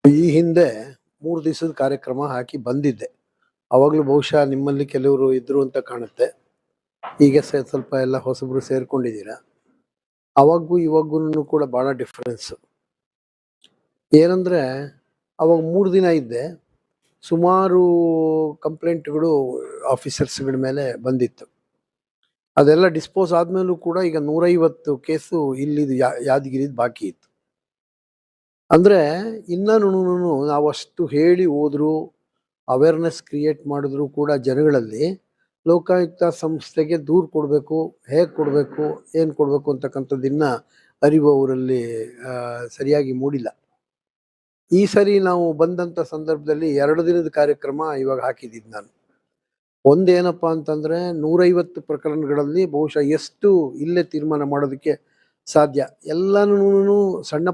ಈ ಹಿಂದೆ 3 ದಿವಸದ ಕಾರ್ಯಕ್ರಮ ಹಾಕಿ ಬಂದಿದ್ದೆ. ಅವಾಗ್ಲೂ ಬಹುಶಃ ನಿಮ್ಮಲ್ಲಿ ಕೆಲವರು ಇದ್ರು ಅಂತ ಕಾಣುತ್ತೆ. ಈಗ ಸ್ವಲ್ಪ ಎಲ್ಲ ಹೊಸಬ್ರು ಸೇರ್ಕೊಂಡಿದ್ದೀರಾ. ಅವಾಗೂ ಇವಾಗೂನು ಕೂಡ ಬಹಳ ಡಿಫರೆನ್ಸ್. ಏನಂದ್ರೆ ಅವಾಗ 3 ದಿನ ಇದ್ದೆ. ಸುಮಾರು ಕಂಪ್ಲೇಂಟ್‌ಗಳು ಆಫೀಸರ್ಸ್‌ಗಳ ಮೇಲೆ ಬಂದಿತ್ತು. ಅದೆಲ್ಲ ಡಿಸ್ಪೋಸ್ ಆದ್ಮೇಲೂ ಕೂಡ ಈಗ 150 ಕೇಸು ಇಲ್ಲಿದು ಯಾದಗಿರಿದು ಬಾಕಿ ಇತ್ತು. ಅಂದ್ರೆ ಇನ್ನೂನು ನಾವಷ್ಟು ಹೇಳಿ ಹೋದ್ರು, ಅವೇರ್ನೆಸ್ ಕ್ರಿಯೇಟ್ ಮಾಡಿದ್ರು ಕೂಡ ಜನಗಳಲ್ಲಿ ಲೋಕಾಯುಕ್ತ ಸಂಸ್ಥೆಗೆ ದೂರು ಕೊಡಬೇಕು, ಹೇಗೆ ಕೊಡಬೇಕು, ಏನು ಕೊಡಬೇಕು ಅಂತಕ್ಕಂಥದ್ದು ಇನ್ನ ಅರಿವು ಅವರಲ್ಲಿ ಸರಿಯಾಗಿ ಮೂಡಿಲ್ಲ. ಈ ಸರಿ ನಾವು ಬಂದಂಥ ಸಂದರ್ಭದಲ್ಲಿ 2 ದಿನದ ಕಾರ್ಯಕ್ರಮ ಇವಾಗ ಹಾಕಿದ್ದೀನಿ ನಾನು. ಒಂದೇನಪ್ಪ ಅಂತಂದ್ರೆ 150 ಪ್ರಕರಣಗಳಲ್ಲಿ ಬಹುಶಃ ಎಷ್ಟು ಇಲ್ಲೇ ತೀರ್ಮಾನ ಮಾಡೋದಕ್ಕೆ ಸಾಧ್ಯ. ಎಲ್ಲಾನು ಸಣ್ಣ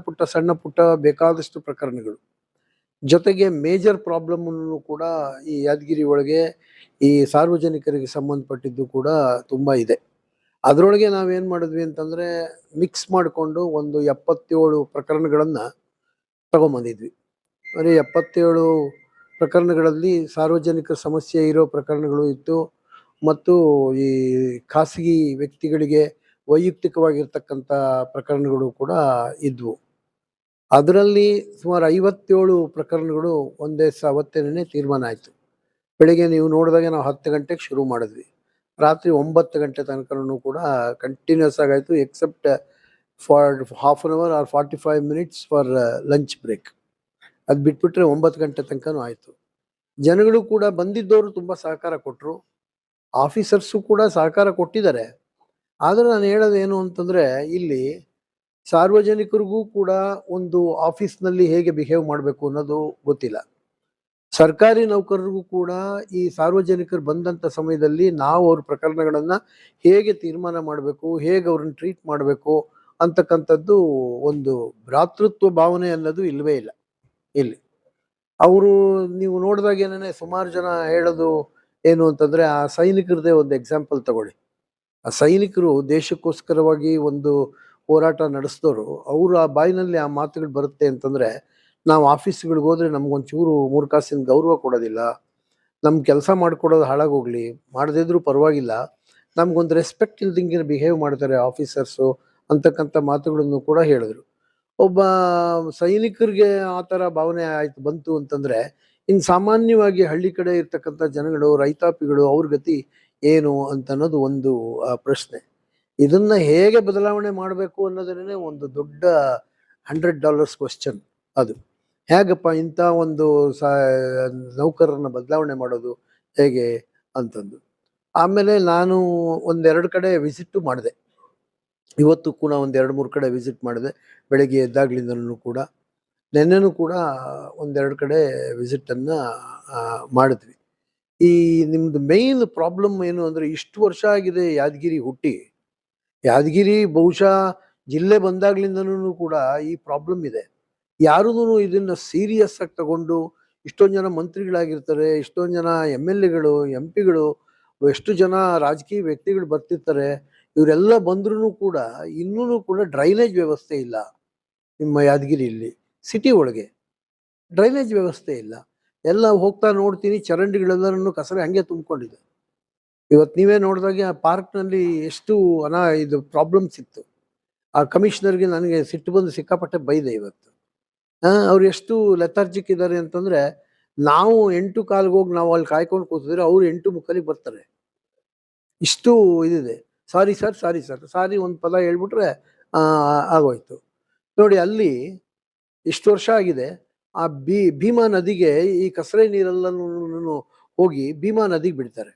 ಪುಟ್ಟ ಬೇಕಾದಷ್ಟು ಪ್ರಕರಣಗಳು. ಜೊತೆಗೆ ಮೇಜರ್ ಪ್ರಾಬ್ಲಮ್ ಕೂಡ ಈ ಯಾದಗಿರಿ ಒಳಗೆ ಈ ಸಾರ್ವಜನಿಕರಿಗೆ ಸಂಬಂಧಪಟ್ಟಿದ್ದು ಕೂಡ ತುಂಬಾ ಇದೆ. ಅದರೊಳಗೆ ನಾವೇನ್ ಮಾಡಿದ್ವಿ ಅಂತಂದ್ರೆ ಮಿಕ್ಸ್ ಮಾಡಿಕೊಂಡು ಒಂದು 77 ಪ್ರಕರಣಗಳನ್ನ ತಗೊಂಬಂದಿದ್ವಿ. ಬರೀ 77 ಪ್ರಕರಣಗಳಲ್ಲಿ ಸಾರ್ವಜನಿಕ ಸಮಸ್ಯೆ ಇರೋ ಪ್ರಕರಣಗಳು ಇತ್ತು ಮತ್ತು ಈ ಖಾಸಗಿ ವ್ಯಕ್ತಿಗಳಿಗೆ ವೈಯಕ್ತಿಕವಾಗಿರ್ತಕ್ಕಂಥ ಪ್ರಕರಣಗಳು ಕೂಡ ಇದ್ವು. ಅದರಲ್ಲಿ ಸುಮಾರು 57 ಪ್ರಕರಣಗಳು ಅವತ್ತೇನೆ ತೀರ್ಮಾನ ಆಯಿತು. ಬೆಳಿಗ್ಗೆ ನೀವು ನೋಡಿದಾಗ ನಾವು 10 ಗಂಟೆಗೆ ಶುರು ಮಾಡಿದ್ವಿ. ರಾತ್ರಿ 9 ಗಂಟೆ ತನಕನೂ ಕೂಡ ಕಂಟಿನ್ಯೂಸ್ ಆಗಾಯಿತು, except for half an hour or 45 minutes for lunch break. ಅದು ಬಿಟ್ಬಿಟ್ರೆ 9 ಗಂಟೆ ತನಕನೂ ಆಯಿತು. ಜನಗಳು ಕೂಡ ಬಂದಿದ್ದವರು ತುಂಬ ಸಹಕಾರ ಕೊಟ್ಟರು, ಆಫೀಸರ್ಸು ಕೂಡ ಸಹಕಾರ ಕೊಟ್ಟಿದ್ದಾರೆ. ಆದರೆ ನಾನು ಹೇಳೋದೇನು ಅಂತಂದರೆ ಇಲ್ಲಿ ಸಾರ್ವಜನಿಕರಿಗೂ ಕೂಡ ಒಂದು ಆಫೀಸ್ನಲ್ಲಿ ಹೇಗೆ ಬಿಹೇವ್ ಮಾಡಬೇಕು ಅನ್ನೋದು ಗೊತ್ತಿಲ್ಲ. ಸರ್ಕಾರಿ ನೌಕರರಿಗೂ ಕೂಡ ಈ ಸಾರ್ವಜನಿಕರು ಬಂದಂಥ ಸಮಯದಲ್ಲಿ ನಾವು ಅವ್ರ ಪ್ರಕರಣಗಳನ್ನು ಹೇಗೆ ತೀರ್ಮಾನ ಮಾಡಬೇಕು, ಹೇಗೆ ಅವ್ರನ್ನ ಟ್ರೀಟ್ ಮಾಡಬೇಕು ಅಂತಕ್ಕಂಥದ್ದು ಒಂದು ಭ್ರಾತೃತ್ವ ಭಾವನೆ ಅನ್ನೋದು ಇಲ್ಲವೇ ಇಲ್ಲ ಇಲ್ಲಿ. ಅವರು ನೀವು ನೋಡಿದಾಗೇನೆ ಸುಮಾರು ಜನ ಹೇಳೋದು ಏನು ಅಂತಂದರೆ, ಆ ಸೈನಿಕರದೇ ಒಂದು ಎಕ್ಸಾಂಪಲ್ ತಗೊಳ್ಳಿ. ಆ ಸೈನಿಕರು ದೇಶಕ್ಕೋಸ್ಕರವಾಗಿ ಒಂದು ಹೋರಾಟ ನಡೆಸಿದವರು, ಅವರು ಆ ಬಾಯಿನಲ್ಲಿ ಆ ಮಾತುಗಳು ಬರುತ್ತೆ ಅಂತಂದರೆ, ನಾವು ಆಫೀಸ್ಗಳಿಗೆ ಹೋದರೆ ನಮಗೊಂಚೂರು 3 ಕಾಸಿನ ಗೌರವ ಕೊಡೋದಿಲ್ಲ, ನಮ್ಮ ಕೆಲಸ ಮಾಡಿಕೊಡೋದು ಹಾಳಾಗೋಗ್ಲಿ, ಮಾಡದಿದ್ರೂ ಪರವಾಗಿಲ್ಲ, ನಮಗೊಂದು ರೆಸ್ಪೆಕ್ಟ್ ಇಲ್ದಂಗೆ ಬಿಹೇವ್ ಮಾಡ್ತಾರೆ ಆಫೀಸರ್ಸು ಅಂತಕ್ಕಂಥ ಮಾತುಗಳನ್ನು ಕೂಡ ಹೇಳಿದ್ರು. ಒಬ್ಬ ಸೈನಿಕರಿಗೆ ಆ ಥರ ಭಾವನೆ ಬಂತು ಅಂತಂದರೆ, ಇನ್ನು ಸಾಮಾನ್ಯವಾಗಿ ಹಳ್ಳಿ ಕಡೆ ಇರ್ತಕ್ಕಂಥ ಜನಗಳು, ರೈತಾಪಿಗಳು, ಅವ್ರ ಗತಿ ಏನು ಅಂತ ಅನ್ನೋದು ಒಂದು ಪ್ರಶ್ನೆ. ಇದನ್ನ ಹೇಗೆ ಬದಲಾವಣೆ ಮಾಡಬೇಕು ಅನ್ನೋದನ್ನೇ ಒಂದು ದೊಡ್ಡ $100 ಕ್ವಶನ್. ಅದು ಹೇಗಪ್ಪ ಇಂಥ ಒಂದು ನೌಕರರನ್ನ ಬದಲಾವಣೆ ಮಾಡೋದು ಹೇಗೆ ಅಂತಂದು. ಆಮೇಲೆ ನಾನು 1-2 ಕಡೆ ವಿಸಿಟ್ಟು ಮಾಡಿದೆ. ಇವತ್ತು ಕೂಡ 1-3 ಕಡೆ ವಿಸಿಟ್ ಮಾಡಿದೆ, ಬೆಳಗ್ಗೆ ಎದ್ದಾಗ್ಲಿಂದನೂ ಕೂಡ. ನೆನ್ನೆನೂ ಕೂಡ 1-2 ಕಡೆ ವಿಸಿಟನ್ನು ಮಾಡಿದ್ವಿ. ಈ ನಿಮ್ದು ಮೇಯ್ನ್ ಪ್ರಾಬ್ಲಮ್ ಏನು ಅಂದರೆ, ಇಷ್ಟು ವರ್ಷ ಆಗಿದೆ ಯಾದಗಿರಿ ಹುಟ್ಟಿ. ಯಾದಗಿರಿ ಬಹುಶಃ ಜಿಲ್ಲೆ ಬಂದಾಗ್ಲಿಂದನೂ ಕೂಡ ಈ ಪ್ರಾಬ್ಲಮ್ ಇದೆ. ಯಾರೂ ಇದನ್ನ ಸೀರಿಯಸ್ ಆಗಿ ತಗೊಂಡು, ಇಷ್ಟೊಂದು ಜನ ಮಂತ್ರಿಗಳಾಗಿರ್ತಾರೆ, ಇಷ್ಟೊಂದು ಜನ MLAಗಳು, MP ಗಳು, ಎಷ್ಟು ಜನ ರಾಜಕೀಯ ವ್ಯಕ್ತಿಗಳು ಬರ್ತಿರ್ತಾರೆ. ಇವರೆಲ್ಲ ಬಂದ್ರೂ ಕೂಡ ಇನ್ನೂ ಕೂಡ ಡ್ರೈನೇಜ್ ವ್ಯವಸ್ಥೆ ಇಲ್ಲ ನಿಮ್ಮ ಯಾದಗಿರಿಯಲ್ಲಿ. ಸಿಟಿ ಒಳಗೆ ಡ್ರೈನೇಜ್ ವ್ಯವಸ್ಥೆ ಇಲ್ಲ. ಎಲ್ಲ ಹೋಗ್ತಾ ನೋಡ್ತೀನಿ, ಚರಂಡಿಗಳೆಲ್ಲರನ್ನು ಕಸರೆ ಹಂಗೆ ತುಂಬಿಕೊಂಡಿದೆ. ಇವತ್ತು ನೀವೇ ನೋಡಿದಾಗೆ ಆ ಪಾರ್ಕ್ನಲ್ಲಿ ಎಷ್ಟು ಇದು ಪ್ರಾಬ್ಲಮ್ಸ್ ಇತ್ತು. ಆ ಕಮಿಷನರ್ಗೆ ನನಗೆ ಸಿಟ್ಟು ಬಂದು ಸಿಕ್ಕಾಪಟ್ಟೆ ಬೈದೆ ಇವತ್ತು. ಅವ್ರು ಎಷ್ಟು ಲೆಥಾರ್ಜಿಕ್ ಇದ್ದಾರೆ ಅಂತಂದರೆ, ನಾವು 8:15 ಹೋಗಿ ನಾವು ಅಲ್ಲಿ ಕಾಯ್ಕೊಂಡು ಕೂತಿದ್ರೆ ಅವ್ರು 8:30 ಬರ್ತಾರೆ. ಇಷ್ಟು ಇದಿದೆ. ಸಾರಿ ಸರ್, ಸಾರಿ ಸರ್, ಸಾರಿ ಒಂದು ಪದ ಹೇಳ್ಬಿಟ್ರೆ ಆಗೋಯ್ತು. ನೋಡಿ, ಅಲ್ಲಿ ಇಷ್ಟು ವರ್ಷ ಆಗಿದೆ. ಆ ಭೀಮಾ ನದಿಗೆ ಈ ಕಸರೆ ನೀರೆಲ್ಲನೂ ಹೋಗಿ ಭೀಮಾ ನದಿಗೆ ಬಿಡ್ತಾರೆ.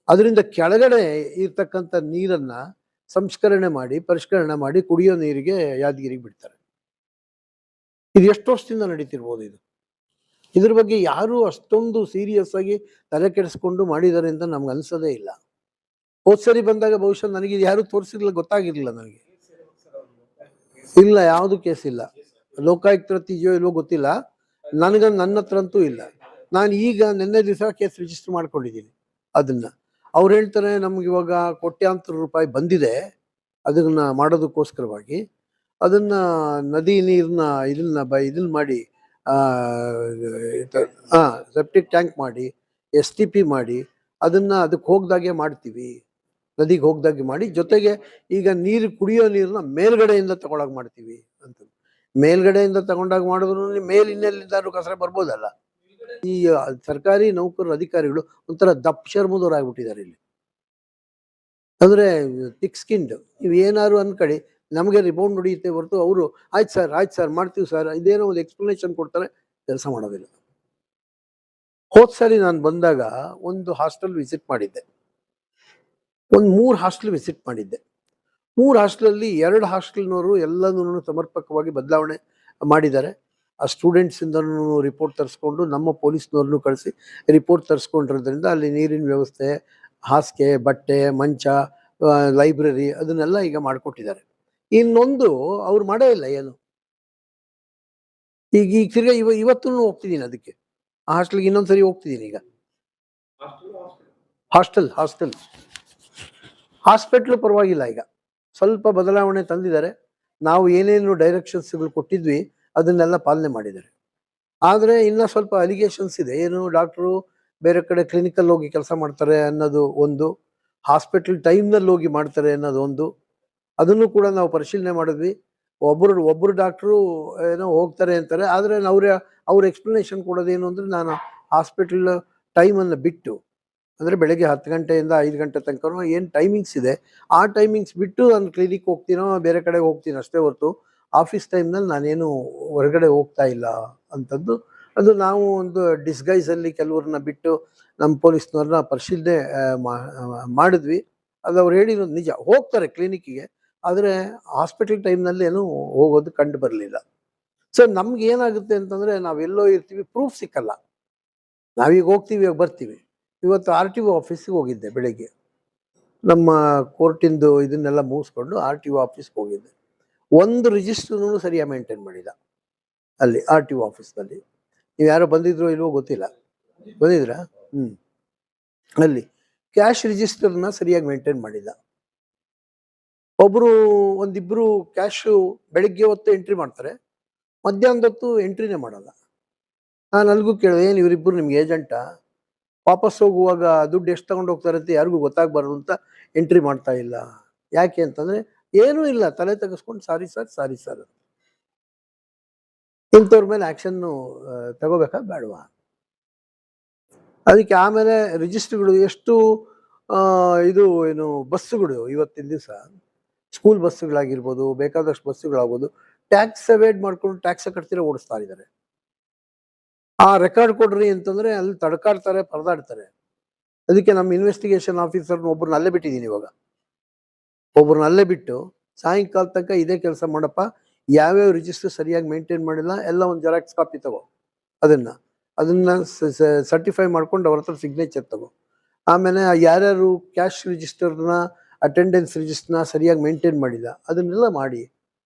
ಅದರಿಂದ ಕೆಳಗಡೆ ಇರ್ತಕ್ಕಂಥ ನೀರನ್ನ ಸಂಸ್ಕರಣೆ ಮಾಡಿ, ಪರಿಷ್ಕರಣೆ ಮಾಡಿ ಕುಡಿಯೋ ನೀರಿಗೆ ಯಾದಗಿರಿಗೆ ಬಿಡ್ತಾರೆ. ಇದು ಎಷ್ಟು ವರ್ಷದಿಂದ ನಡೀತಿರ್ಬೋದು ಇದು. ಇದ್ರ ಬಗ್ಗೆ ಯಾರು ಅಷ್ಟೊಂದು ಸೀರಿಯಸ್ ಆಗಿ ತಲೆ ಕೆಡಿಸ್ಕೊಂಡು ಮಾಡಿದ್ದಾರೆ ಅಂತ ನಮ್ಗೆ ಅನ್ಸೋದೇ ಇಲ್ಲ. ಹೋದ್ ಸರಿ ಬಂದಾಗ ಬಹುಶಃ ನನಗೆ ಇದು ಯಾರು ತೋರಿಸಿರ್ಲಿಲ್ಲ, ಗೊತ್ತಾಗಿರ್ಲಿಲ್ಲ ನನಗೆ. ಇಲ್ಲ, ಯಾವುದು ಕೇಸ್ ಇಲ್ಲ. ಲೋಕಾಯುಕ್ತರ ಇದೆಯೋ ಇಲ್ವೋ ಗೊತ್ತಿಲ್ಲ, ನನ್ನ ಹತ್ರ ಅಂತೂ ಇಲ್ಲ. ನಾನು ಈಗ ನಿನ್ನೆ ದಿವಸ ಕೇಸ್ ರಿಜಿಸ್ಟರ್ ಮಾಡ್ಕೊಂಡಿದ್ದೀನಿ. ಅದನ್ನ ಅವ್ರು ಹೇಳ್ತಾರೆ, ನಮ್ಗೆ ಇವಾಗ ಕೋಟ್ಯಾಂತರ ರೂಪಾಯಿ ಬಂದಿದೆ ಅದನ್ನ ಮಾಡೋದಕ್ಕೋಸ್ಕರವಾಗಿ. ಅದನ್ನ ನದಿ ನೀರನ್ನ ಇದನ್ನ ಮಾಡಿ ಸೆಪ್ಟಿಕ್ ಟ್ಯಾಂಕ್ ಮಾಡಿ, STP ಮಾಡಿ, ಅದಕ್ಕೆ ಹೋಗ್ದಾಗೆ ಮಾಡ್ತೀವಿ, ನದಿಗೆ ಹೋಗ್ದಾಗೆ ಮಾಡಿ. ಜೊತೆಗೆ ಈಗ ಕುಡಿಯೋ ನೀರನ್ನ ಮೇಲ್ಗಡೆಯಿಂದ ತಗೊಳಕ್ ಮಾಡ್ತೀವಿ ಅಂತ. ಮೇಲ್ಗಡೆಯಿಂದ ತಗೊಂಡಾಗ ಮಾಡಿದ್ರು ಮೇಲಿನೆಲ್ಲಿಂದಾದ್ರೂ ಕಸರ ಬರ್ಬೋದಲ್ಲ. ಈ ಸರ್ಕಾರಿ ನೌಕರರು, ಅಧಿಕಾರಿಗಳು ಒಂಥರ ದಪ್ಪ ಚರ್ಮದವ್ರಾಗ್ಬಿಟ್ಟಿದ್ದಾರೆ ಇಲ್ಲಿ. ಅಂದ್ರೆ ಥಿಕ್ ಸ್ಕಿನ್ಡ್. ನೀವು ಏನಾದ್ರು ಅನ್ಕಡಿ, ನಮಗೆ ರಿಬೌಂಡ್ ಹೊಡಿಯುತ್ತೆ ಹೊರತು ಅವರು ಆಯ್ತು ಸರ್ ಮಾಡ್ತೀವಿ ಸರ್, ಇದೇನೋ ಒಂದು ಎಕ್ಸ್ಪ್ಲನೇಷನ್ ಕೊಡ್ತಾರೆ, ಕೆಲಸ ಮಾಡೋದಿಲ್ಲ. ಹೋದ್ ಸರಿ ನಾನು ಬಂದಾಗ ಒಂದು ಹಾಸ್ಟೆಲ್ ವಿಸಿಟ್ ಮಾಡಿದ್ದೆ, ಒಂದು 3 ಹಾಸ್ಟೆಲ್ ವಿಸಿಟ್ ಮಾಡಿದ್ದೆ. 3 ಹಾಸ್ಟೆಲಲ್ಲಿ 2 ಹಾಸ್ಟೆಲ್ನವರು ಎಲ್ಲನೂ ಸಮರ್ಪಕವಾಗಿ ಬದಲಾವಣೆ ಮಾಡಿದ್ದಾರೆ. ಆ ಸ್ಟೂಡೆಂಟ್ಸ್ ಇಂದನೂ ರಿಪೋರ್ಟ್ ತರಿಸ್ಕೊಂಡು ನಮ್ಮ ಪೊಲೀಸ್ನವ್ರನ್ನೂ ಕಳಿಸಿ ರಿಪೋರ್ಟ್ ತರಿಸ್ಕೊಂಡಿರೋದ್ರಿಂದ ಅಲ್ಲಿ ನೀರಿನ ವ್ಯವಸ್ಥೆ, ಹಾಸಿಗೆ, ಬಟ್ಟೆ, ಮಂಚ, ಲೈಬ್ರರಿ ಅದನ್ನೆಲ್ಲ ಈಗ ಮಾಡಿಕೊಟ್ಟಿದ್ದಾರೆ. ಇನ್ನೊಂದು ಅವ್ರು ಮಾಡೇ ಇಲ್ಲ ಏನು. ಈಗ ತಿರ್ಗಾ ಇವತ್ತೂ ಹೋಗ್ತಿದ್ದೀನಿ ಅದಕ್ಕೆ, ಆ ಹಾಸ್ಟೆಲ್ಗೆ ಇನ್ನೊಂದ್ಸರಿ ಹೋಗ್ತಿದ್ದೀನಿ ಈಗ. ಹಾಸ್ಟೆಲ್ ಹಾಸ್ಪಿಟ್ಲು ಪರವಾಗಿಲ್ಲ, ಈಗ ಸ್ವಲ್ಪ ಬದಲಾವಣೆ ತಂದಿದ್ದಾರೆ. ನಾವು ಏನೇನು ಡೈರೆಕ್ಷನ್ಸ್ಗಳು ಕೊಟ್ಟಿದ್ವಿ ಅದನ್ನೆಲ್ಲ ಪಾಲನೆ ಮಾಡಿದ್ದಾರೆ. ಆದರೆ ಇನ್ನ ಸ್ವಲ್ಪ ಅಲಿಗೇಷನ್ಸ್ ಇದೆ. ಏನು, ಡಾಕ್ಟ್ರು ಬೇರೆ ಕಡೆ ಕ್ಲಿನಿಕಲ್ ಹೋಗಿ ಕೆಲಸ ಮಾಡ್ತಾರೆ ಅನ್ನೋದು ಒಂದು, ಹಾಸ್ಪಿಟಲ್ ಟೈಮ್ನಲ್ಲಿ ಹೋಗಿ ಮಾಡ್ತಾರೆ ಅನ್ನೋದು ಒಂದು. ಅದನ್ನು ಕೂಡ ನಾವು ಪರಿಶೀಲನೆ ಮಾಡಿದ್ವಿ. ಒಬ್ಬರು ಡಾಕ್ಟ್ರು ಏನೋ ಹೋಗ್ತಾರೆ ಅಂತಾರೆ, ಆದರೆ ಅವ್ರ ಎಕ್ಸ್ಪ್ಲನೇಷನ್ ಕೊಡೋದೇನು ಅಂದರೆ, ನಾನು ಹಾಸ್ಪಿಟಲ್ ಟೈಮನ್ನು ಬಿಟ್ಟು, ಅಂದರೆ ಬೆಳಗ್ಗೆ 10 ಗಂಟೆಯಿಂದ 5 ಗಂಟೆ ತನಕ ಏನು ಟೈಮಿಂಗ್ಸ್ ಇದೆ ಆ ಟೈಮಿಂಗ್ಸ್ ಬಿಟ್ಟು ನಾನು ಕ್ಲಿನಿಕ್ ಹೋಗ್ತೀನೋ ಬೇರೆ ಕಡೆಗೆ ಹೋಗ್ತೀನಿ ಅಷ್ಟೇ ಹೊರತು ಆಫೀಸ್ ಟೈಮ್ನಲ್ಲಿ ನಾನೇನು ಹೊರಗಡೆ ಹೋಗ್ತಾ ಇಲ್ಲ ಅಂತದ್ದು. ಅದು ನಾವು ಒಂದು ಡಿಸ್ಗೈಸಲ್ಲಿ ಕೆಲವ್ರನ್ನ ಬಿಟ್ಟು ನಮ್ಮ ಪೊಲೀಸ್ನವ್ರನ್ನ ಪರಿಶೀಲನೆ ಮಾಡಿದ್ವಿ. ಅದು ಅವ್ರು ಹೇಳಿರೋದು ನಿಜ, ಹೋಗ್ತಾರೆ ಕ್ಲಿನಿಕ್ಕಿಗೆ, ಆದರೆ ಹಾಸ್ಪಿಟಲ್ ಟೈಮ್ನಲ್ಲಿ ಏನು ಹೋಗೋದು ಕಂಡು ಬರಲಿಲ್ಲ. ಸೊ ನಮ್ಗೆ ಏನಾಗುತ್ತೆ ಅಂತಂದರೆ, ನಾವೆಲ್ಲೋ ಇರ್ತೀವಿ, ಪ್ರೂಫ್ ಸಿಕ್ಕಲ್ಲ. ನಾವೀಗ ಹೋಗ್ತೀವಿ, ಬರ್ತೀವಿ. ಇವತ್ತು RTO ಆಫೀಸಿಗೆ ಹೋಗಿದ್ದೆ ಬೆಳಿಗ್ಗೆ, ನಮ್ಮ ಕೋರ್ಟಿಂದು ಇದನ್ನೆಲ್ಲ ಮುಗಿಸ್ಕೊಂಡು RTO ಆಫೀಸ್ಗೆ ಹೋಗಿದ್ದೆ. ಒಂದು ರಿಜಿಸ್ಟರ್ನೂ ಸರಿಯಾಗಿ ಮೇಂಟೈನ್ ಮಾಡಿಲ್ಲ ಅಲ್ಲಿ RTO ಆಫೀಸ್ನಲ್ಲಿ. ನೀವು ಯಾರೋ ಬಂದಿದ್ರೋ ಇಲ್ವೋ ಗೊತ್ತಿಲ್ಲ, ಬಂದಿದ್ರಾ? ಅಲ್ಲಿ ಕ್ಯಾಶ್ ರಿಜಿಸ್ಟರ್ನ ಸರಿಯಾಗಿ ಮೇಂಟೈನ್ ಮಾಡಿಲ್ಲ. ಒಂದಿಬ್ರು ಕ್ಯಾಶು ಬೆಳಿಗ್ಗೆ ಹೊತ್ತು ಎಂಟ್ರಿ ಮಾಡ್ತಾರೆ, ಮಧ್ಯಾಹ್ನದೊತ್ತು ಎಂಟ್ರಿನೇ ಮಾಡಲ್ಲ. ನಾನು ಅಲ್ಲಿಗೂ ಕೇಳಿದೆ, ಏನು ಇವರಿಬ್ಬರು ನಿಮ್ಗೆ ಏಜೆಂಟಾ? ವಾಪಸ್ ಹೋಗುವಾಗ ದುಡ್ಡು ಎಷ್ಟು ತಗೊಂಡು ಹೋಗ್ತಾರೆ ಅಂತ ಯಾರಿಗೂ ಗೊತ್ತಾಗಬಾರ್ದು ಅಂತ ಎಂಟ್ರಿ ಮಾಡ್ತಾ ಇಲ್ಲ. ಯಾಕೆ ಅಂತಂದರೆ, ಏನೂ ಇಲ್ಲ, ತಲೆ ತೆಗೆಸ್ಕೊಂಡು ಸಾರಿ ಸರ್. ಇಂಥವ್ರ ಮೇಲೆ ಆ್ಯಕ್ಷನ್ನು ತಗೋಬೇಕಾ ಬೇಡವಾ? ಅದಕ್ಕೆ ಆಮೇಲೆ ರಿಜಿಸ್ಟ್ರಿಗಳು ಎಷ್ಟು ಬಸ್ಸುಗಳು ಇವತ್ತಿನ ದಿವಸ, ಸ್ಕೂಲ್ ಬಸ್ಸುಗಳಾಗಿರ್ಬೋದು, ಬೇಕಾದಷ್ಟು ಬಸ್ಸುಗಳಾಗ್ಬೋದು, ಟ್ಯಾಕ್ಸ್ ಅವೇಡ್ ಮಾಡ್ಕೊಂಡು ಟ್ಯಾಕ್ಸ್ ಕಟ್ತಿರೋ ಓಡಿಸ್ತಾ ಇದ್ದಾರೆ. ಆ ರೆಕಾರ್ಡ್ ಕೊಡ್ರಿ ಅಂತಂದ್ರೆ ಅಲ್ಲಿ ತಡ್ಕಾಡ್ತಾರೆ, ಪರದಾಡ್ತಾರೆ. ಅದಕ್ಕೆ ನಮ್ಮ ಇನ್ವೆಸ್ಟಿಗೇಷನ್ ಆಫೀಸರ್ನ ಒಬ್ಬರನ್ನ ಅಲ್ಲೇ ಬಿಟ್ಟಿದ್ದೀನಿ. ಇವಾಗ ಒಬ್ಬರನ್ನ ಅಲ್ಲೇ ಬಿಟ್ಟು ಸಾಯಂಕಾಲ ತನಕ ಇದೇ ಕೆಲಸ ಮಾಡಪ್ಪ, ಯಾವ್ಯಾವ ರಿಜಿಸ್ಟರ್ ಸರಿಯಾಗಿ ಮೇಂಟೈನ್ ಮಾಡಿಲ್ಲ ಎಲ್ಲ ಒಂದು ಜೆರಾಕ್ಸ್ ಕಾಪಿ ತಗೋ, ಅದನ್ನ ಸರ್ಟಿಫೈ ಮಾಡ್ಕೊಂಡು ಅವ್ರ ಹತ್ರ ಸಿಗ್ನೇಚರ್ ತಗೋ. ಆಮೇಲೆ ಯಾರ್ಯಾರು ಕ್ಯಾಶ್ ರಿಜಿಸ್ಟರ್ನ, ಅಟೆಂಡೆನ್ಸ್ ರಿಜಿಸ್ಟರ್ನ ಸರಿಯಾಗಿ ಮೇಂಟೈನ್ ಮಾಡಿಲ್ಲ ಅದನ್ನೆಲ್ಲ ಮಾಡಿ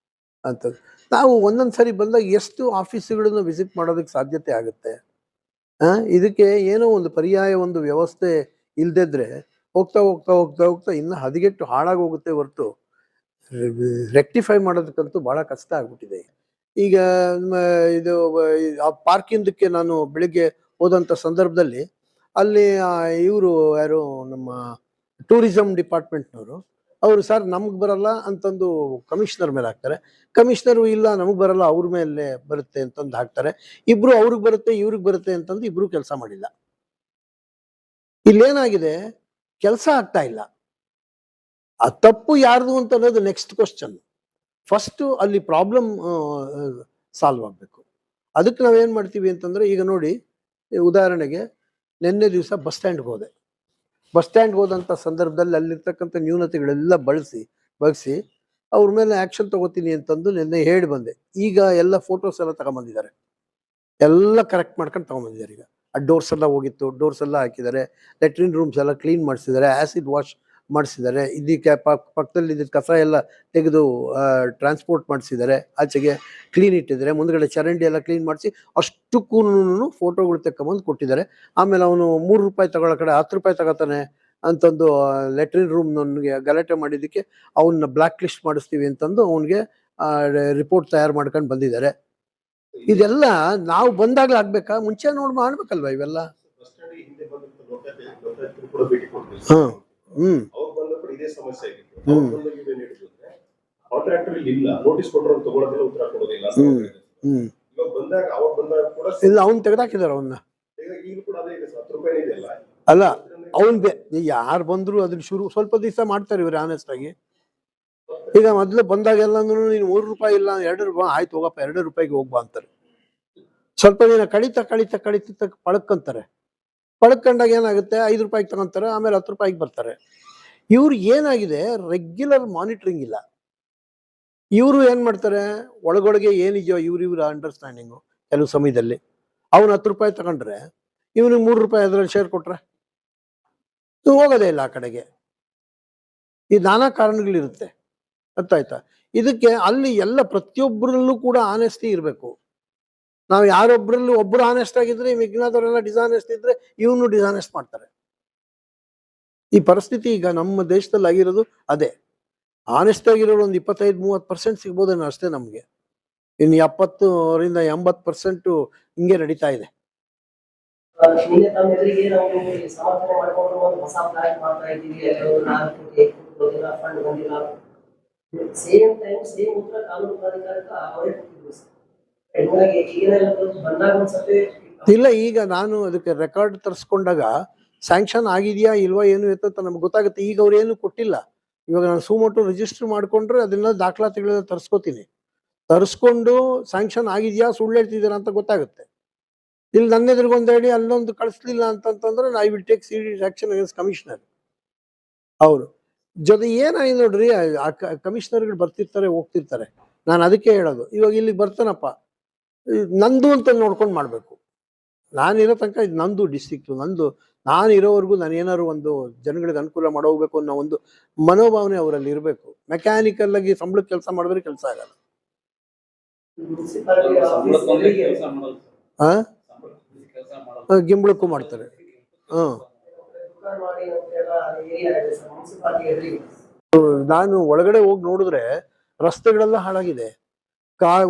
ಅಂತ. ನಾವು ಒಂದೊಂದು ಸರಿ ಬಂದಾಗ ಎಷ್ಟು ಆಫೀಸುಗಳನ್ನ ವಿಸಿಟ್ ಮಾಡೋದಕ್ಕೆ ಸಾಧ್ಯತೆ ಆಗುತ್ತೆ? ಇದಕ್ಕೆ ಏನೋ ಒಂದು ಪರ್ಯಾಯ, ಒಂದು ವ್ಯವಸ್ಥೆ ಇಲ್ದಿದ್ರೆ ಹೋಗ್ತಾ ಇನ್ನು ಹದಗೆಟ್ಟು ಹಾಳಾಗಿ ಹೋಗುತ್ತೆ ಹೊರತು ರೆಕ್ಟಿಫೈ ಮಾಡೋದಕ್ಕಂತೂ ಬಹಳ ಕಷ್ಟ ಆಗ್ಬಿಟ್ಟಿದೆ. ಈಗ ಇದು ಆ ಪಾರ್ಕಿಂದಕ್ಕೆ ನಾನು ಬೆಳಿಗ್ಗೆ ಹೋದಂಥ ಸಂದರ್ಭದಲ್ಲಿ ಅಲ್ಲಿ ಇವರು ಯಾರು, ನಮ್ಮ ಟೂರಿಸಂ ಡಿಪಾರ್ಟ್ಮೆಂಟ್ನವರು, ಅವರು ಸರ್ ನಮ್ಗೆ ಬರಲ್ಲ ಅಂತಂದು ಕಮಿಷನರ್ ಮೇಲೆ ಹಾಕ್ತಾರೆ. ಕಮಿಷನರು ಇಲ್ಲ ನಮಗೆ ಬರಲ್ಲ ಅವ್ರ ಮೇಲೆ ಬರುತ್ತೆ ಅಂತಂದು ಹಾಕ್ತಾರೆ. ಇಬ್ರು ಅವ್ರಿಗೆ ಬರುತ್ತೆ ಇವ್ರಿಗೆ ಬರುತ್ತೆ ಅಂತಂದು ಇಬ್ರು ಕೆಲಸ ಮಾಡಿಲ್ಲ. ಇಲ್ಲೇನಾಗಿದೆ, ಕೆಲಸ ಆಗ್ತಾ ಇಲ್ಲ. ಆ ತಪ್ಪು ಯಾರ್ದು ಅಂತ ಅನ್ನೋದು ನೆಕ್ಸ್ಟ್ ಕ್ವಶನ್. ಫಸ್ಟ್ ಅಲ್ಲಿ ಪ್ರಾಬ್ಲಮ್ ಸಾಲ್ವ್ ಆಗಬೇಕು. ಅದಕ್ಕೆ ನಾವೇನ್ ಮಾಡ್ತೀವಿ ಅಂತಂದ್ರೆ, ಈಗ ನೋಡಿ, ಉದಾಹರಣೆಗೆ ನಿನ್ನೆ ದಿವಸ ಬಸ್ ಸ್ಟ್ಯಾಂಡ್ಗೆ ಹೋದೆ. ಬಸ್ ಸ್ಟ್ಯಾಂಡ್ಗೆ ಹೋದಂಥ ಸಂದರ್ಭದಲ್ಲಿ ಅಲ್ಲಿರ್ತಕ್ಕಂಥ ನ್ಯೂನತೆಗಳೆಲ್ಲ ಬಗ್ಸಿ ಅವ್ರ ಮೇಲೆ ಆ್ಯಕ್ಷನ್ ತಗೋತೀನಿ ಅಂತಂದು ನಿನ್ನೆ ಹೇಳಿ ಬಂದೆ. ಈಗ ಎಲ್ಲ ಫೋಟೋಸ್ ಎಲ್ಲ ತಗೊಂಬಂದಿದ್ದಾರೆ, ಎಲ್ಲ ಕರೆಕ್ಟ್ ಮಾಡ್ಕೊಂಡು ತಗೊಂಬಂದಿದ್ದಾರೆ. ಈಗ ಆ ಡೋರ್ಸ್ ಎಲ್ಲ ಹೋಗಿತ್ತು, ಡೋರ್ಸ್ ಎಲ್ಲ ಹಾಕಿದ್ದಾರೆ, ಲೆಟ್ರಿನ್ ರೂಮ್ಸ್ ಎಲ್ಲ ಕ್ಲೀನ್ ಮಾಡಿಸಿದ್ದಾರೆ, ಆ್ಯಸಿಡ್ ವಾಶ್ ಮಾಡಿಸಿದ್ದಾರೆ. ಇದಕ್ಕೆ ಪಕ್ಕದಲ್ಲಿ ಇದ್ದ ಕಸ ಎಲ್ಲ ತೆಗೆದು ಟ್ರಾನ್ಸ್ಪೋರ್ಟ್ ಮಾಡಿಸಿದ್ದಾರೆ, ಆಚೆಗೆ ಕ್ಲೀನ್ ಇಟ್ಟಿದ್ದಾರೆ, ಮುಂದ್ಗಡೆ ಚರಂಡಿ ಎಲ್ಲ ಕ್ಲೀನ್ ಮಾಡಿಸಿ ಅಷ್ಟಕ್ಕೂ ಫೋಟೋಗಳು ತೆಕ್ಕೊಂಬಂದು ಕೊಟ್ಟಿದ್ದಾರೆ. ಆಮೇಲೆ ಅವನು ₹3 ತಗೊಳ್ಳೋ ಕಡೆ ₹10 ತಗೋತಾನೆ ಅಂತಂದು ಲೆಟ್ರಿನ್ ರೂಮ್ ನನಗೆ ಗಲಾಟೆ ಮಾಡಿದ್ದಕ್ಕೆ ಅವನ್ನ ಬ್ಲ್ಯಾಕ್ ಲಿಸ್ಟ್ ಮಾಡಿಸ್ತೀವಿ ಅಂತಂದು ಅವನಿಗೆ ರಿಪೋರ್ಟ್ ತಯಾರು ಮಾಡ್ಕೊಂಡು ಬಂದಿದ್ದಾರೆ. ಇದೆಲ್ಲ ನಾವು ಬಂದಾಗ್ಲೇ ಆಗ್ಬೇಕಾ? ಮುಂಚೆ ನೋಡಿ ಮಾಡ್ಬೇಕಲ್ವಾ ಇವೆಲ್ಲ? ಹ್ಮ್ ಹ್ಮ್ ಇದೇ ಸಮಸ್ಯೆ ಆಗಿತ್ತು. ಕಾಂಟ್ರಾಕ್ಟರ್ ಇಲ್ಲ, ನೋಟಿಸ್ ಕೊಟ್ಟರು ತಗೊಳ್ಳೋದಿಲ್ಲ, ಉತ್ತರ ಕೊಡೋದಿಲ್ಲ. ಇವಾಗ ಬಂದಾಗ ಅವಾಗ ಬಂದಾಗ ಕೂಡ ಇಲ್ಲ, ಅವ್ನು ತೆಗೆದಾಕಿದಾರ ಅವನ್ನ. ಈಗ ಕೂಡ ಅದೇ ಇದೆ ಸರ್, 10 ರೂಪಾಯಿ ಇದೆಯಲ್ಲ. ಅಲ್ಲ, ಅವನ್ ಯಾರು ಬಂದ್ರು ಅದನ್ನ ಸ್ವಲ್ಪ ದಿವಸ ಮಾಡ್ತಾರೆ ಇವ್ರು ಆನೆಸ್ಟ್ ಆಗಿ. ಈಗ ಮೊದ್ಲು ಬಂದಾಗೆಲ್ಲಾನು ನೀನು 3 ರೂಪಾಯಿ ಇಲ್ಲ 2 ರೂಪಾಯಿ ಆಯ್ತು ಹೋಗಪ್ಪ 2 ರೂಪಾಯಿಗೆ ಹೋಗ್ಬಾ ಅಂತಾರೆ. ಸ್ವಲ್ಪ ದಿನ ಕಳಿತಾ ಪಳಕ್ಕಂತಾರೆ. ಪಳಕೊಂಡಾಗ ಏನಾಗುತ್ತೆ, 5 ರೂಪಾಯಿಗೆ ತಗೊಂತಾರೆ, ಆಮೇಲೆ 10 ರೂಪಾಯಿಗೆ ಬರ್ತಾರೆ. ಇವ್ರು ಏನಾಗಿದೆ, ರೆಗ್ಯುಲರ್ ಮಾನಿಟರಿಂಗ್ ಇಲ್ಲ. ಇವರು ಏನ್ ಮಾಡ್ತಾರೆ, ಒಳಗೊಳಗೆ ಏನಿದೆಯೋ ಇವ್ರ ಅಂಡರ್ಸ್ಟ್ಯಾಂಡಿಂಗು. ಕೆಲವು ಸಮಯದಲ್ಲಿ ಅವ್ನು 10 ರೂಪಾಯಿ ತಗೊಂಡ್ರೆ ಇವನಿಗೆ 3 ರೂಪಾಯಿ ಅದ್ರಲ್ಲಿ ಶೇರ್ ಕೊಟ್ರೆ ಹೋಗೋದೇ ಇಲ್ಲ ಆ ಕಡೆಗೆ. ಈ ನಾನಾ ಕಾರಣಗಳಿರುತ್ತೆ, ಗೊತ್ತಾಯ್ತಾ? ಇದಕ್ಕೆ ಅಲ್ಲಿ ಎಲ್ಲ ಪ್ರತಿಯೊಬ್ಬರಲ್ಲೂ ಕೂಡ ಆನೆಸ್ಟಿ ಇರಬೇಕು. ನಾವು ಯಾರೊಬ್ಬರಲ್ಲೂ ಒಬ್ರು ಆನೆಸ್ಟ್ ಆಗಿದ್ರೆ ಮಿಗ್ನಾದವರೆಲ್ಲ ಡಿಸಾನೆಸ್ಟ್ ಇದ್ರೆ ಇವನು ಡಿಸಾನೆಸ್ಟ್ ಮಾಡ್ತಾರೆ. ಈ ಪರಿಸ್ಥಿತಿ ಈಗ ನಮ್ಮ ದೇಶದಲ್ಲಿ ಆಗಿರೋದು ಅದೇ. ಆನೆಸ್ಟ್ ಆಗಿರೋರು ಒಂದು 25-30% ಸಿಗ್ಬೋದೇನೋ ಅಷ್ಟೇ ನಮ್ಗೆ. ಇನ್ನು 70ರಿಂದ 80% ಹಿಂಗೆ ನಡೀತಾ ಇದೆ. ಇಲ್ಲ, ಈಗ ನಾನು ಅದಕ್ಕೆ ರೆಕಾರ್ಡ್ ತರಿಸ್ಕೊಂಡಾಗ ಸ್ಯಾಂಕ್ಷನ್ ಆಗಿದೆಯಾ ಇಲ್ವಾ ಏನು ಎತ್ತ ನಮ್ಗೆ ಗೊತ್ತಾಗುತ್ತೆ. ಈಗ ಅವ್ರು ಏನು ಕೊಟ್ಟಿಲ್ಲ. ಇವಾಗ ನಾನು ಸುಮೋಟೋ ರಿಜಿಸ್ಟರ್ ಮಾಡ್ಕೊಂಡ್ರೆ ಅದನ್ನ ದಾಖಲಾತಿಗಳನ್ನ ತರಿಸ್ಕೊಂಡು ಸ್ಯಾಂಕ್ಷನ್ ಆಗಿದೆಯಾ ಸುಳ್ಳು ಹೇಳ್ತಿದ್ದೀರಾ ಅಂತ ಗೊತ್ತಾಗುತ್ತೆ. ಇಲ್ಲಿ ನನ್ನ ಎದುರಿಗೊಂದು ಹೇಳಿ ಅಲ್ಲೊಂದು ಕಳಿಸ್ಲಿಲ್ಲ ಅಂತಂದ್ರೆ I will take serious action against commissioner. ಅವರು ಜೊತೆ ಏನಾಗಿದೆ ನೋಡ್ರಿ, ಆ ಕಮಿಷನರ್ಗಳು ಬರ್ತಿರ್ತಾರೆ ಹೋಗ್ತಿರ್ತಾರೆ. ನಾನು ಅದಕ್ಕೆ ಹೇಳೋದು, ಇವಾಗ ಇಲ್ಲಿ ಬರ್ತಾನಪ್ಪ, ನಂದು ಅಂತ ನೋಡ್ಕೊಂಡು ಮಾಡ್ಬೇಕು. ನಾನಿರೋ ತನಕ ಇದು ನಂದು ಡಿಸ್ಟ್ರಿಕ್ಟು, ನಂದು, ನಾನು ಇರೋವರೆಗೂ ನಾನು ಏನಾದ್ರು ಒಂದು ಜನಗಳಿಗೆ ಅನುಕೂಲ ಮಾಡೋಗ್ಬೇಕು ಅನ್ನೋ ಒಂದು ಮನೋಭಾವನೆ ಅವರಲ್ಲಿ ಇರಬೇಕು. ಮೆಕ್ಯಾನಿಕಲ್ ಆಗಿ ಸಂಬಳಕ್ಕೆ ಕೆಲಸ ಮಾಡಿದ್ರೆ ಕೆಲಸ ಆಗಲ್ಲ. ಗಿಂಬಳಕ್ಕೂ ಮಾಡ್ತಾರೆ. ನಾನು ಒಳಗಡೆ ಹೋಗಿ ನೋಡಿದ್ರೆ ರಸ್ತೆಗಳೆಲ್ಲ ಹಾಳಾಗಿದೆ.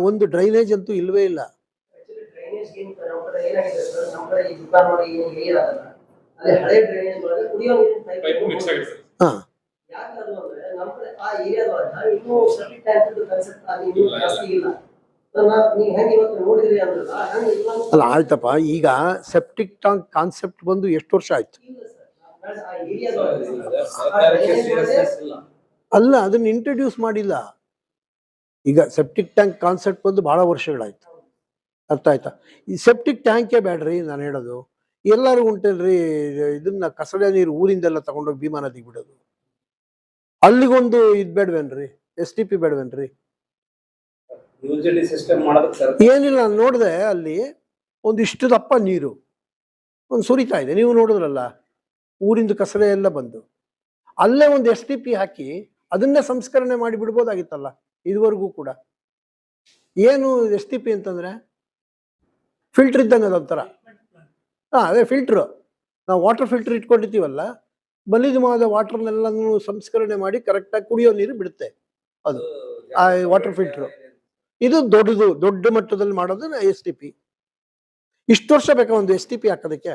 ಒಂದು ಡ್ರೈನೇಜ್ ಅಂತೂ ಇಲ್ವೇ ಇಲ್ಲ. ಅಲ್ಲ ಆಯ್ತಪ್ಪ, ಈಗ ಸೆಪ್ಟಿಕ್ ಟ್ಯಾಂಕ್ ಕಾನ್ಸೆಪ್ಟ್ ಬಂದು ಎಷ್ಟು ವರ್ಷ ಆಯ್ತು? ಅಲ್ಲ, ಅದನ್ನ ಇಂಟ್ರೊಡ್ಯೂಸ್ ಮಾಡಿಲ್ಲ. ಈಗ ಸೆಪ್ಟಿಕ್ ಟ್ಯಾಂಕ್ ಕಾನ್ಸೆಪ್ಟ್ ಬಂದು ಬಹಳ ವರ್ಷಗಳಾಯ್ತು, ಅರ್ಥ ಆಯ್ತಾ? ಈ ಸೆಪ್ಟಿಕ್ ಟ್ಯಾಂಕೇ ಬೇಡ್ರಿ ನಾನು ಹೇಳೋದು. ಎಲ್ಲರೂ ಉಂಟಲ್ರಿ ಇದನ್ನ ಕಸದ ನೀರು ಊರಿಂದೆಲ್ಲ ತಗೊಂಡೋಗಿ ಭೀಮಾ ನದಿಗೆ ಬಿಡೋದು. ಅಲ್ಲಿಗೊಂದು ಇದ್ ಬೇಡವೇನ್ರಿ, STP ಬೇಡವೇನ್ರಿ? ಏನಿಲ್ಲ, ನೋಡಿದೆ ಅಲ್ಲಿ ಒಂದಿಷ್ಟು ದಪ್ಪ ನೀರು ಒಂದು ಸುರಿತಾ ಇದೆ. ನೀವು ನೋಡಿದ್ರಲ್ಲ, ಊರಿಂದ ಕಸರೆ ಎಲ್ಲ ಬಂದು ಅಲ್ಲೇ ಒಂದು STP ಹಾಕಿ ಅದನ್ನೇ ಸಂಸ್ಕರಣೆ ಮಾಡಿ ಬಿಡ್ಬೋದಾಗಿತ್ತಲ್ಲ ಇದುವರೆಗೂ ಕೂಡ. ಏನು STP ಅಂತಂದ್ರೆ ಫಿಲ್ಟರ್ ಇದ್ದಂಗೆ ಅದೊಂಥರ. ಅದೇ ಫಿಲ್ಟ್ರು. ನಾವು ವಾಟರ್ ಫಿಲ್ಟರ್ ಇಟ್ಕೊಂಡಿರ್ತೀವಲ್ಲ, ಬಲಿದವಾದ ವಾಟರ್ನೆಲ್ಲನೂ ಸಂಸ್ಕರಣೆ ಮಾಡಿ ಕರೆಕ್ಟಾಗಿ ಕುಡಿಯೋ ನೀರು ಬಿಡುತ್ತೆ ಅದು, ಆ ವಾಟರ್ ಫಿಲ್ಟ್ರು. ಇದು ದೊಡ್ಡ ಮಟ್ಟದಲ್ಲಿ ಮಾಡೋದು STP. ಇಷ್ಟು ವರ್ಷ ಬೇಕಾ ಒಂದು STP ಹಾಕೋದಕ್ಕೆ?